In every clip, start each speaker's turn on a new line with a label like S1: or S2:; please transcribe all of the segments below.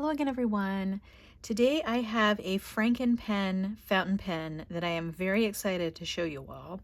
S1: Hello again, everyone. Today I have a Franken pen fountain pen that I am very excited to show you all.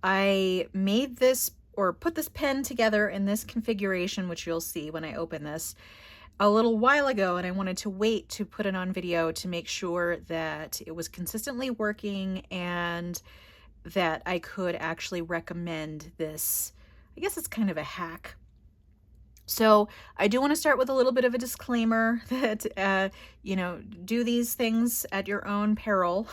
S1: I made this or put this pen together in this configuration, which you'll see when I open this, a little while ago, and I wanted to wait to put it on video to make sure that it was consistently working and that I could actually recommend this. I guess it's kind of a hack. So I do want to start with a little bit of a disclaimer that, do these things at your own peril.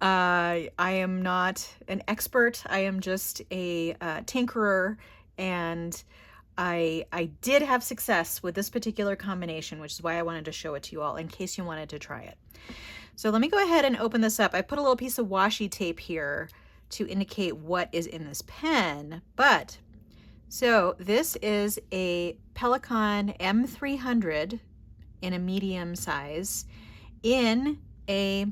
S1: I am not an expert. I am just a tinkerer, and I did have success with this particular combination, which is why I wanted to show it to you all in case you wanted to try it. So let me go ahead and open this up. I put a little piece of washi tape here to indicate what is in this pen, so this is a Pelikan M300 in a medium size in a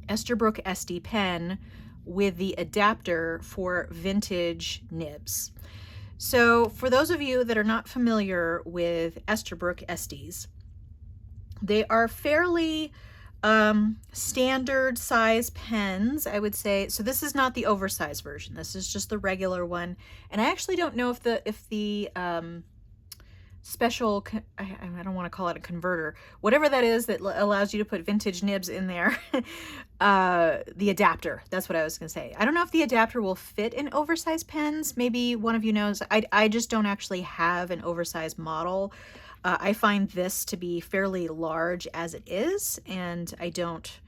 S1: Esterbrook Estie pen with the adapter for vintage nibs. So for those of you that are not familiar with Esterbrook Esties, they are fairly standard size pens, I would say. So this is not the oversized version. This is just the regular one. And I actually don't know if the special, I don't want to call it a converter, whatever that is that allows you to put vintage nibs in there, the adapter, that's what I was going to say. I don't know if the adapter will fit in oversized pens. Maybe one of you knows. I just don't actually have an oversized model. I find this to be fairly large as it is, and I don't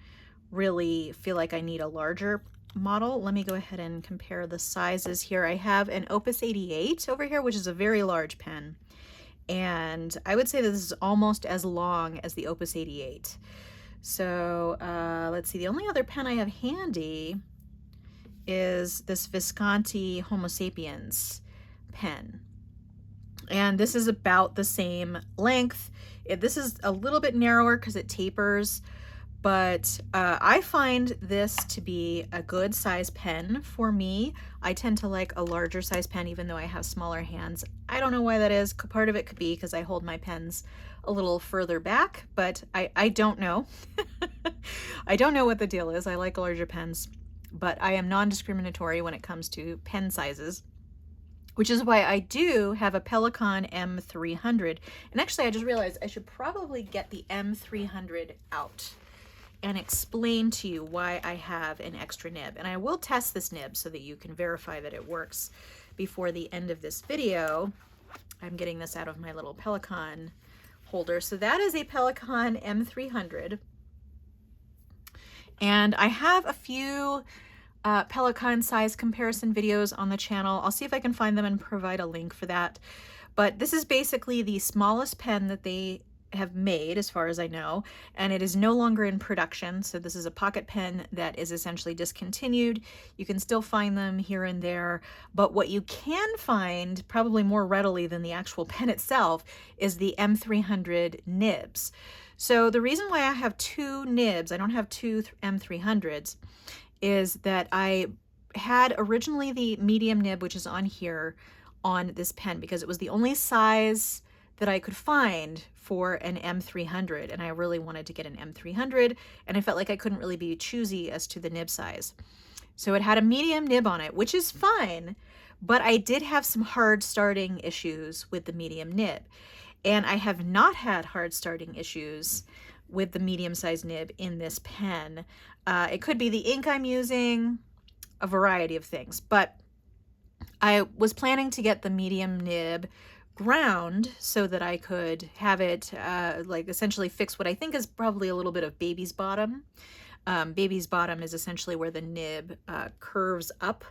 S1: really feel like I need a larger model. Let me go ahead and compare the sizes here. I have an Opus 88 over here, which is a very large pen, and I would say that this is almost as long as the Opus 88. So let's see, the only other pen I have handy is this Visconti Homo sapiens pen. And this is about the same length. This is a little bit narrower because it tapers, but I find this to be a good size pen for me. I tend to like a larger size pen even though I have smaller hands. I don't know why that is. Part of it could be because I hold my pens a little further back, but I don't know. I don't know what the deal is. I like larger pens, but I am non-discriminatory when it comes to pen sizes, which is why I do have a Pelikan M300. And actually, I just realized I should probably get the M300 out and explain to you why I have an extra nib. And I will test this nib so that you can verify that it works before the end of this video. I'm getting this out of my little Pelikan holder. So that is a Pelikan M300. And I have a few Pelikan size comparison videos on the channel. I'll see if I can find them and provide a link for that. But this is basically the smallest pen that they have made, as far as I know, and it is no longer in production. So this is a pocket pen that is essentially discontinued. You can still find them here and there, but what you can find probably more readily than the actual pen itself is the M300 nibs. So the reason why I have two nibs, I don't have two M300s, is that I had originally the medium nib, which is on here on this pen, because it was the only size that I could find for an M300, and I really wanted to get an M300, and I felt like I couldn't really be choosy as to the nib size. So it had a medium nib on it, which is fine, but I did have some hard starting issues with the medium nib, and I have not had hard starting issues with the medium-sized nib in this pen. It could be the ink I'm using, a variety of things, but I was planning to get the medium nib ground so that I could have it like essentially fix what I think is probably a little bit of baby's bottom. Baby's bottom is essentially where the nib curves up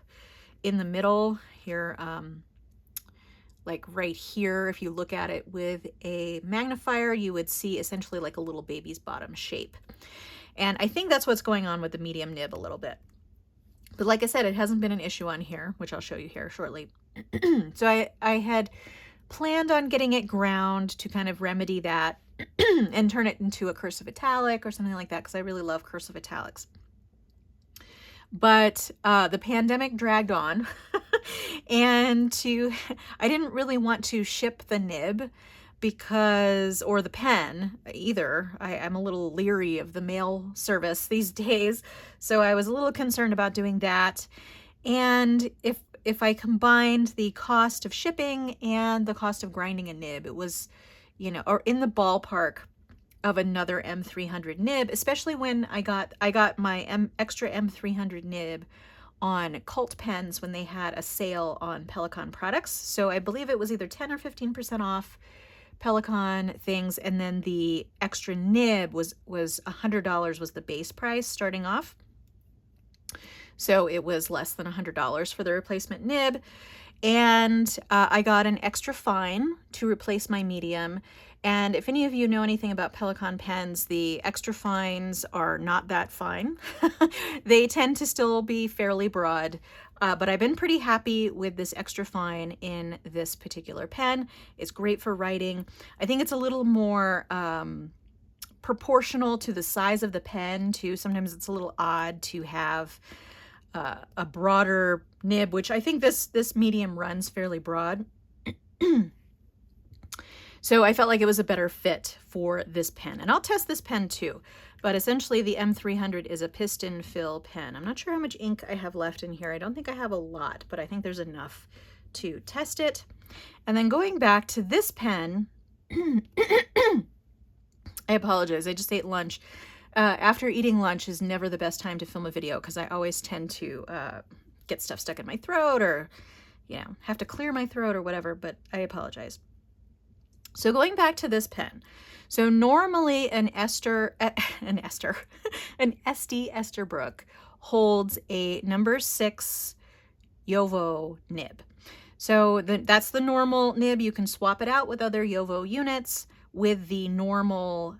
S1: in the middle here, like right here. If you look at it with a magnifier, you would see essentially like a little baby's bottom shape. And I think that's what's going on with the medium nib a little bit. But like I said, it hasn't been an issue on here, which I'll show you here shortly. So I had planned on getting it ground to kind of remedy that and turn it into a cursive italic or something like that, because I really love cursive italics. But the pandemic dragged on and I didn't really want to ship the nib because, or the pen either. I'm a little leery of the mail service these days, so I was a little concerned about doing that. And if I combined the cost of shipping and the cost of grinding a nib, it was, you know, or in the ballpark of another M300 nib, especially when I got my extra M300 nib on Cult pens when they had a sale on Pelikan products. So I believe it was either 10 or 15% off Pelikan things, and then the extra nib was $100 was the base price starting off. So it was less than $100 for the replacement nib. And I got an extra fine to replace my medium. And if any of you know anything about Pelikan pens, the extra fines are not that fine. They tend to still be fairly broad, but I've been pretty happy with this extra fine in this particular pen. It's great for writing. I think it's a little more proportional to the size of the pen too. Sometimes it's a little odd to have a broader nib, which I think this medium runs fairly broad. So I felt like it was a better fit for this pen. And I'll test this pen too. But essentially the M300 is a piston fill pen. I'm not sure how much ink I have left in here. I don't think I have a lot, but I think there's enough to test it. And then going back to this pen, I apologize, I just ate lunch. After eating lunch is never the best time to film a video because I always tend to get stuff stuck in my throat, or, you know, have to clear my throat or whatever, but I apologize. So going back to this pen, so normally an Estie Esterbrook holds a number 6 JoWo nib. So that's the normal nib. You can swap it out with other JoWo units with the normal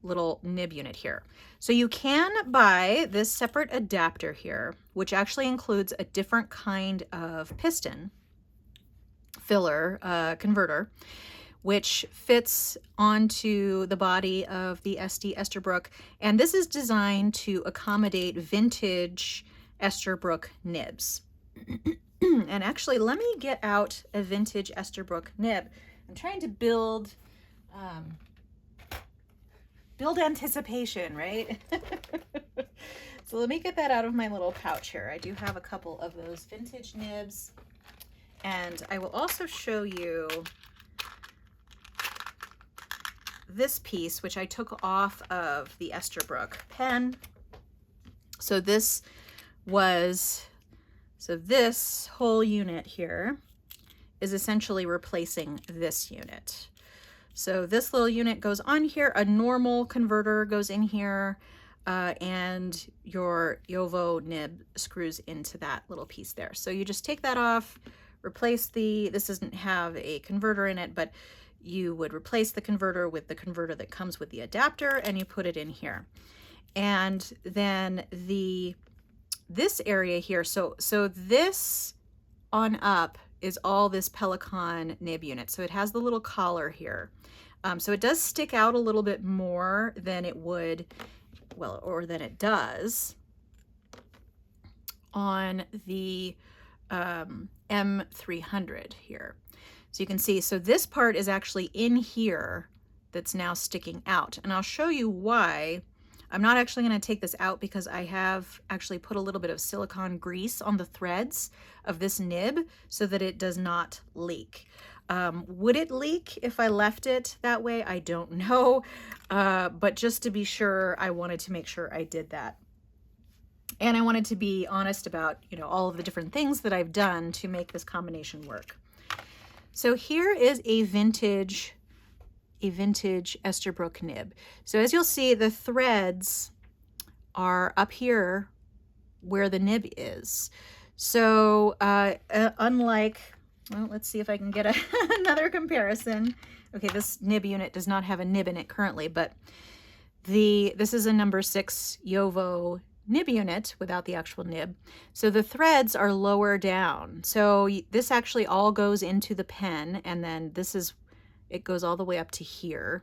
S1: little nib unit here. So you can buy this separate adapter here, which actually includes a different kind of piston filler converter, which fits onto the body of the Estie Esterbrook. And this is designed to accommodate vintage Esterbrook nibs. And actually, let me get out a vintage Esterbrook nib. I'm trying to build anticipation, right? So let me get that out of my little pouch here. I do have a couple of those vintage nibs. And I will also show you this piece, which I took off of the Esterbrook pen. So this whole unit here is essentially replacing this unit. So this little unit goes on here, a normal converter goes in here, and your JoWo nib screws into that little piece there. So you just take that off, replace this doesn't have a converter in it, but you would replace the converter with the converter that comes with the adapter, and you put it in here. And then this area here, so this on up is all this Pelikan nib unit. So it has the little collar here. So it does stick out a little bit more than it would, well, or than it does on the M300 here. So you can see, so this part is actually in here that's now sticking out. And I'll show you why. I'm not actually going to take this out because I have actually put a little bit of silicone grease on the threads of this nib so that it does not leak. Would it leak if I left it that way? I don't know. But just to be sure, I wanted to make sure I did that. And I wanted to be honest about, you know, all of the different things that I've done to make this combination work. So here is a vintage Esterbrook nib. So as you'll see, the threads are up here where the nib is. So unlike, well, let's see if I can get another comparison. Okay, this nib unit does not have a nib in it currently, but this is a number 6 JoWo nib unit without the actual nib. So the threads are lower down. So this actually all goes into the pen, and then it goes all the way up to here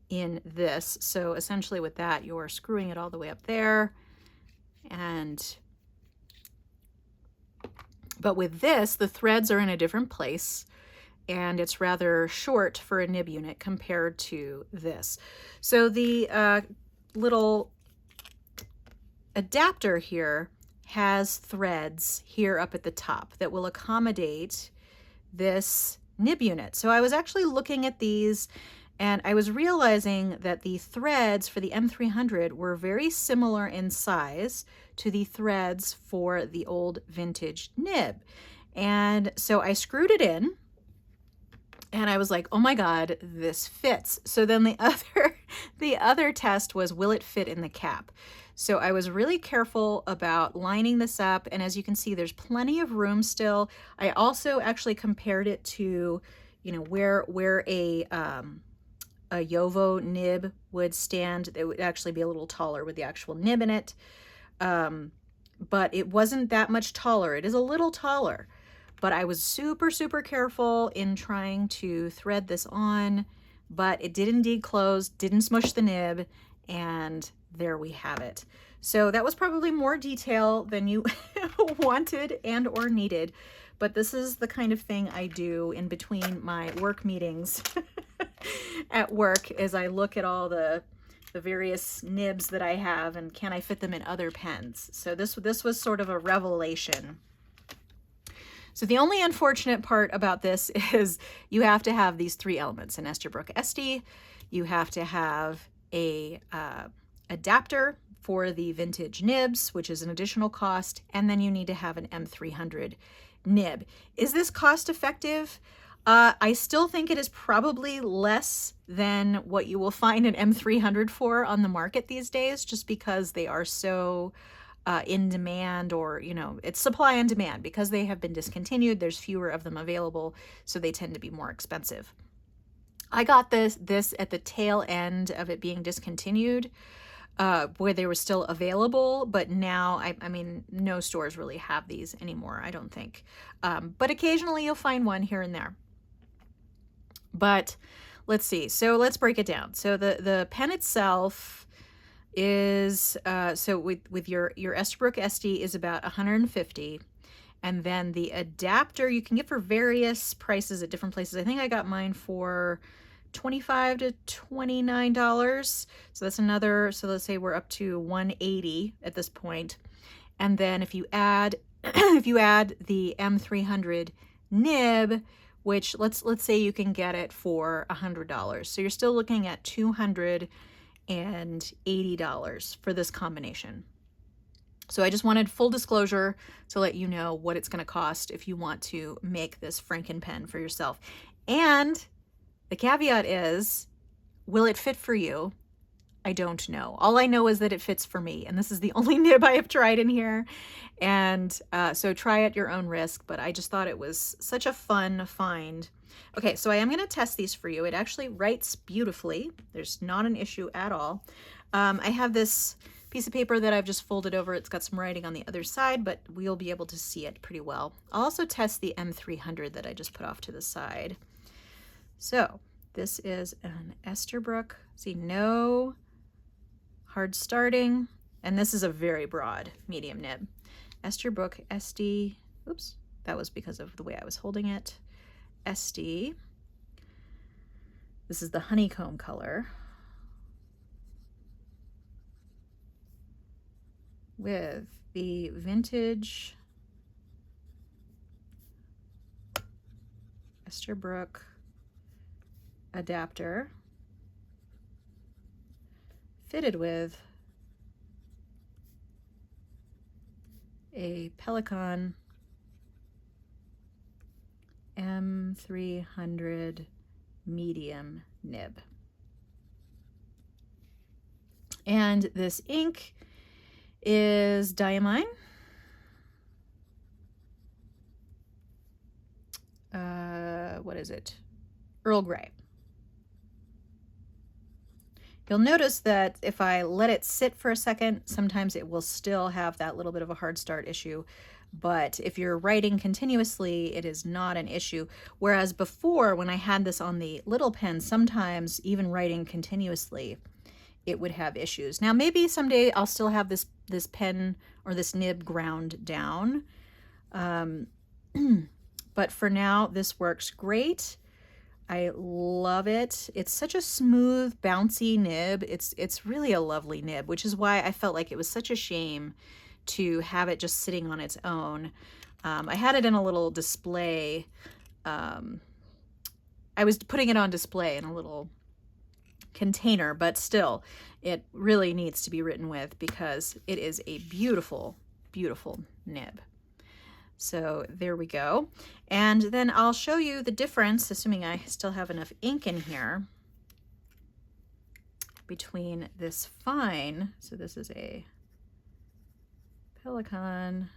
S1: in this. So essentially with that, you're screwing it all the way up there. But with this, the threads are in a different place, and it's rather short for a nib unit compared to this. So the little adapter here has threads here up at the top that will accommodate this nib unit. So I was actually looking at these, and I was realizing that the threads for the M300 were very similar in size to the threads for the old vintage nib. And so I screwed it in, and I was like, oh my God, this fits. So then the other test was, will it fit in the cap? So I was really careful about lining this up, and as you can see, there's plenty of room still. I also actually compared it to, you know, where a Yovo nib would stand. It would actually be a little taller with the actual nib in it, but it wasn't that much taller. It is a little taller, but I was super, super careful in trying to thread this on, but it did indeed close, didn't smush the nib, and there we have it. So that was probably more detail than you wanted and or needed, but this is the kind of thing I do in between my work meetings at work, as I look at all the various nibs that I have and can I fit them in other pens. So this was sort of a revelation. So the only unfortunate part about this is you have to have these three elements: an Esterbrook Estie, you have to have a adapter for the vintage nibs, which is an additional cost, and then you need to have an M300 nib. Is this cost effective? I still think it is probably less than what you will find an M300 for on the market these days, just because they are so in demand, or, you know, it's supply and demand. Because they have been discontinued, there's fewer of them available, so they tend to be more expensive. I got this at the tail end of it being discontinued, where they were still available, but now, I mean, no stores really have these anymore, I don't think. But occasionally you'll find one here and there. But let's see, so let's break it down. So the pen itself is, so with your Esterbrook Estie is about $150, and then the adapter you can get for various prices at different places. I think I got mine for $25 to $29. So that's another, so let's say we're up to $180 at this point. And then if you add if you add the M300 nib, which let's say you can get it for $100. So you're still looking at $280 for this combination. So I just wanted full disclosure to let you know what it's going to cost if you want to make this Franken pen for yourself. And the caveat is, will it fit for you? I don't know. All I know is that it fits for me, and this is the only nib I have tried in here. And so try at your own risk, but I just thought it was such a fun find. Okay, so I am going to test these for you. It actually writes beautifully. There's not an issue at all. I have this piece of paper that I've just folded over. It's got some writing on the other side, but we'll be able to see it pretty well. I'll also test the M300 that I just put off to the side. So this is an Esterbrook. See, no hard starting, and this is a very broad medium nib. Esterbrook Estie, oops, that was because of the way I was holding it. Estie. This is the honeycomb color with the vintage Esterbrook adapter fitted with a Pelikan M300 medium nib. And this ink is diamine. What is it? Earl Grey. You'll notice that if I let it sit for a second, sometimes it will still have that little bit of a hard start issue. But if you're writing continuously, it is not an issue. Whereas before, when I had this on the little pen, sometimes even writing continuously, it would have issues. Now, maybe someday I'll still have this pen or this nib ground down. But for now, this works great. I love it. It's such a smooth, bouncy nib. It's really a lovely nib, which is why I felt like it was such a shame to have it just sitting on its own. I had it in a little display. I was putting it on display in a little container, but still, it really needs to be written with because it is a beautiful, beautiful nib. So there we go. And then I'll show you the difference, assuming I still have enough ink in here, between this fine, so this is a Pelikan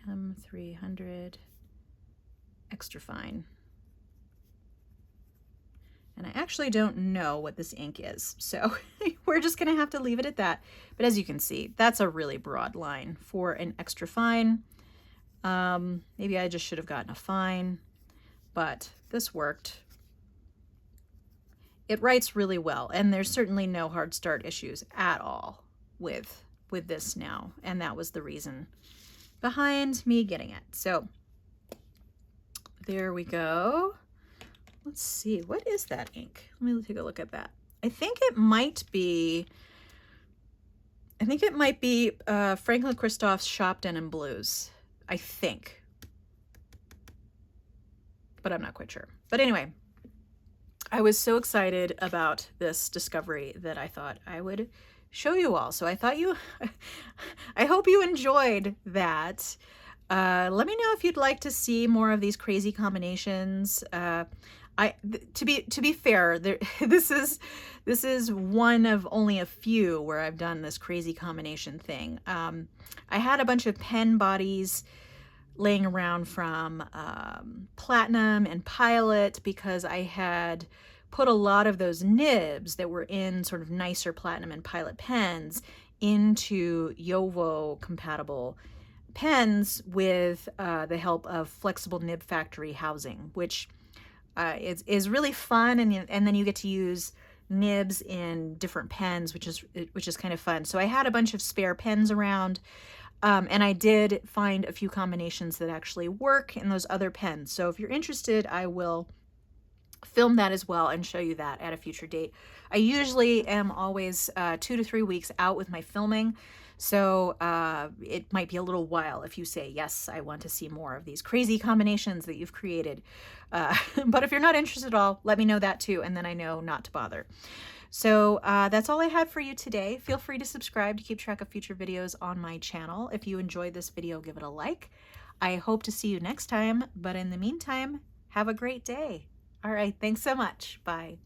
S1: M300 extra fine. And I actually don't know what this ink is, so we're just gonna have to leave it at that. But as you can see, that's a really broad line for an extra fine. Maybe I just should have gotten a fine, but this worked. It writes really well, and there's certainly no hard start issues at all with this now, and that was the reason behind me getting it. So there we go. Let's see, what is that ink? Let me take a look at that. I think it might be Franklin Christoph's Shop Denim Blues, I think, but I'm not quite sure. But anyway, I was so excited about this discovery that I thought I would show you all. So I thought I hope you enjoyed that. Let me know if you'd like to see more of these crazy combinations. To be fair, this is one of only a few where I've done this crazy combination thing. I had a bunch of pen bodies laying around from Platinum and Pilot because I had put a lot of those nibs that were in sort of nicer Platinum and Pilot pens into Yovo compatible pens with the help of flexible nib factory housing, which is really fun, and then you get to use nibs in different pens, which is kind of fun. So I had a bunch of spare pens around, and I did find a few combinations that actually work in those other pens. So if you're interested, I will film that as well and show you that at a future date. I usually am always 2 to 3 weeks out with my filming, so it might be a little while if you say, yes, I want to see more of these crazy combinations that you've created. But if you're not interested at all, let me know that too, and then I know not to bother. So that's all I had for you today. Feel free to subscribe to keep track of future videos on my channel. If you enjoyed this video, give it a like. I hope to see you next time, but in the meantime, have a great day. All right, thanks so much. Bye.